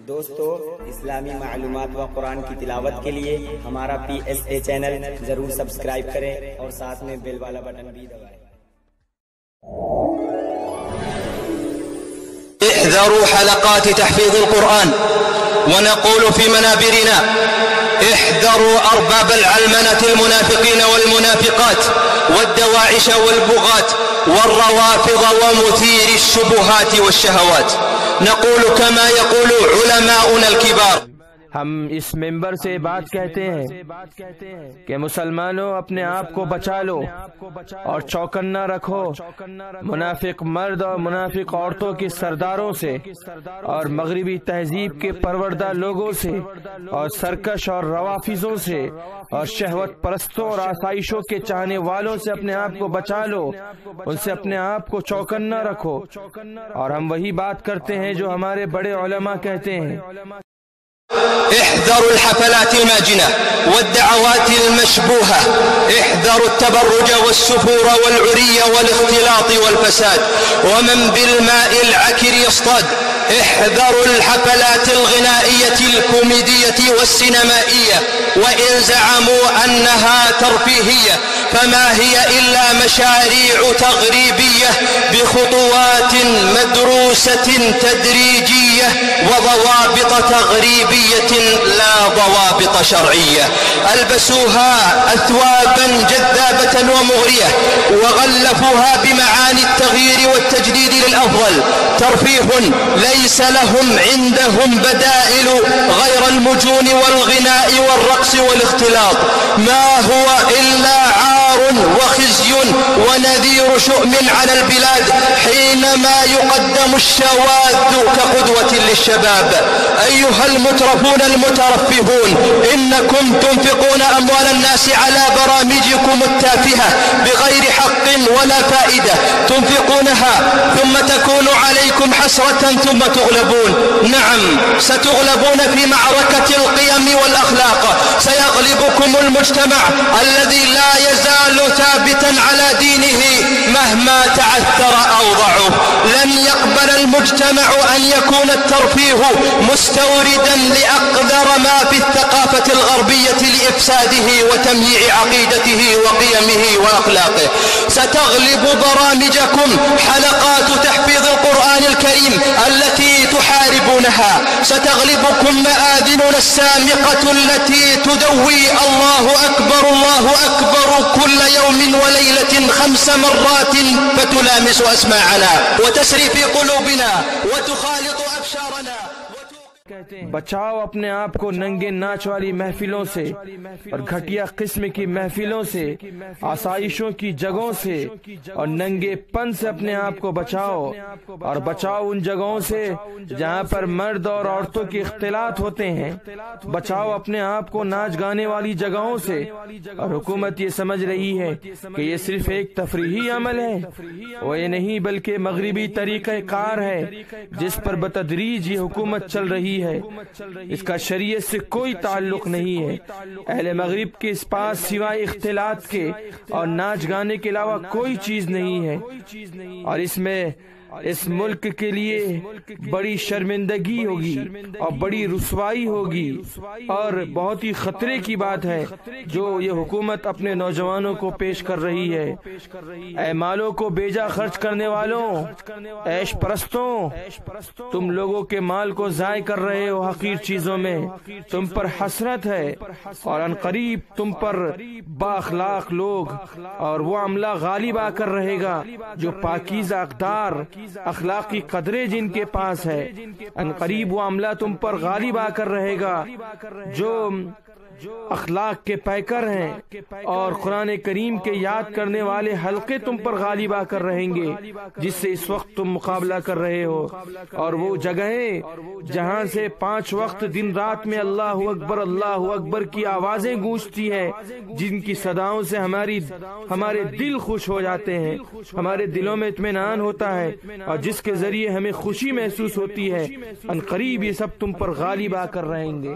دوستو اسلامی معلومات و قرآن کی تلاوت کے لیے ہمارا PSA چینل ضرور سبسکرائب کریں اور ساتھ میں بیل والا بٹن بھی دبائیں۔ احذروا حلقات تحفيظ القرآن ونقول في منابرنا احذروا أرباب العلمنة المنافقين والمنافقات والدواعش والبغاة والروافض ومثير الشبهات والشهوات. نقول كما يقول علماؤنا الكبار. ہم اس ممبر سے بات کہتے ہیں کہ مسلمانوں اپنے آپ کو بچا لو اور چوکنا رکھو منافق مرد اور منافق عورتوں کے سرداروں سے اور مغربی تہذیب کے پروردہ لوگوں سے اور سرکش اور روافضوں سے اور شہوت پرستوں اور آسائشوں کے چاہنے والوں سے اپنے آپ کو بچا لو، ان سے اپنے آپ کو چوکنا رکھو۔ اور ہم وہی بات کرتے ہیں جو ہمارے بڑے علماء کہتے ہیں۔ احذروا الحفلات الماجنة والدعوات المشبوهة، احذروا التبرج والسفور والعري والاختلاط والفساد ومن بالماء العكر يصطاد. احذروا الحفلات الغنائية الكوميدية والسينمائية وإن زعموا أنها ترفيهية فما هي إلا مشاريع تغريبية بخطوات مدروسة تدريجية وضوابط تغريبية لا ضوابط شرعية. ألبسوها أثوابا جذابة ومغرية وغلفوها بمعاني التغيير والتجديد للأفضل. ترفيه ليس لهم عندهم بدائل غير المجون والغناء والرقص والاختلاط، ما هو إلا عار وخزي ونذير شؤم على البلاد حينما يقدم الشواذ كقدوة للشباب. أيها المترفون المترفهون، إنكم تنفقون أموال الناس على برامجكم التافهة بغير حق ولا فائدة، تنفقونها ثم تكون عليكم حسرة ثم تغلبون. نعم، ستغلبون في معركة القيم والأخلاق. سيغلبكم المجتمع الذي لا يزال ثابتا على دينه مهما تعثر أو ضعف. لن يقبل المجتمع أن يكون الترفيه مستوردا لأقذر ما في الثقافة الغربية لإفساده وتمييع عقيدته وقيمه وأخلاقه. ستغلب برامجكم حلقات تحفيظ القرآن الكريم التي تحاربونها. ستغلبكم مآذننا السامقة التي تدوي الله أكبر الله أكبر كل يوم وليلة 5 مرات فتلامس أسماعنا وتسري في قلوبنا وتخالط أبشارنا. بچاؤ اپنے آپ کو ننگے ناچ والی محفلوں سے اور گھٹیا قسم کی محفلوں سے، آسائشوں کی جگہوں سے اور ننگے پن سے اپنے آپ کو بچاؤ، اور بچاؤ ان جگہوں سے جہاں پر مرد اور عورتوں کے اختلاط ہوتے ہیں۔ بچاؤ اپنے آپ کو ناچ گانے والی جگہوں سے، اور حکومت یہ سمجھ رہی ہے کہ یہ صرف ایک تفریحی عمل ہے، وہ یہ نہیں بلکہ مغربی طریقہ کار ہے جس پر بتدریج یہ حکومت چل رہی ہے۔ اس کا شریعت سے کوئی تعلق نہیں ہے۔ اہل مغرب کے اس پاس سوائے اختلاط کے اور ناچ گانے کے علاوہ کوئی چیز نہیں ہے، اور اس میں اس ملک کے لیے بڑی شرمندگی ہوگی اور بڑی رسوائی ہوگی، اور بہت ہی خطرے کی بات ہے جو یہ حکومت اپنے نوجوانوں کو پیش کر رہی ہے۔ اے مالوں کو بیجا خرچ کرنے والوں، عیش پرستوں، تم لوگوں کے مال کو ضائع کر رہے ہو حقیر چیزوں میں، تم پر حسرت ہے، اور ان قریب تم پر با اخلاق لوگ اور وہ عملہ غالب آ کر رہے گا جو پاکیزہ اقدار اخلاقی قدرے جن کے پاس ہے۔ ان قریب وہ عملہ تم پر غالب آ کر رہے گا جو اخلاق کے پیکر ہیں، اور قرآن کریم کے یاد کرنے والے حلقے تم پر غالب آ کر رہیں گے جس سے اس وقت تم مقابلہ کر رہے ہو، اور وہ جگہیں جہاں سے 5 وقت دن رات میں اللہ اکبر کی آوازیں گونجتی ہیں، جن کی صداؤں سے ہمارے دل خوش ہو جاتے ہیں، ہمارے دلوں میں اطمینان ہوتا ہے، اور جس کے ذریعے ہمیں خوشی محسوس ہوتی ہے، ان قریب یہ سب تم پر غالب آ کر رہیں گے۔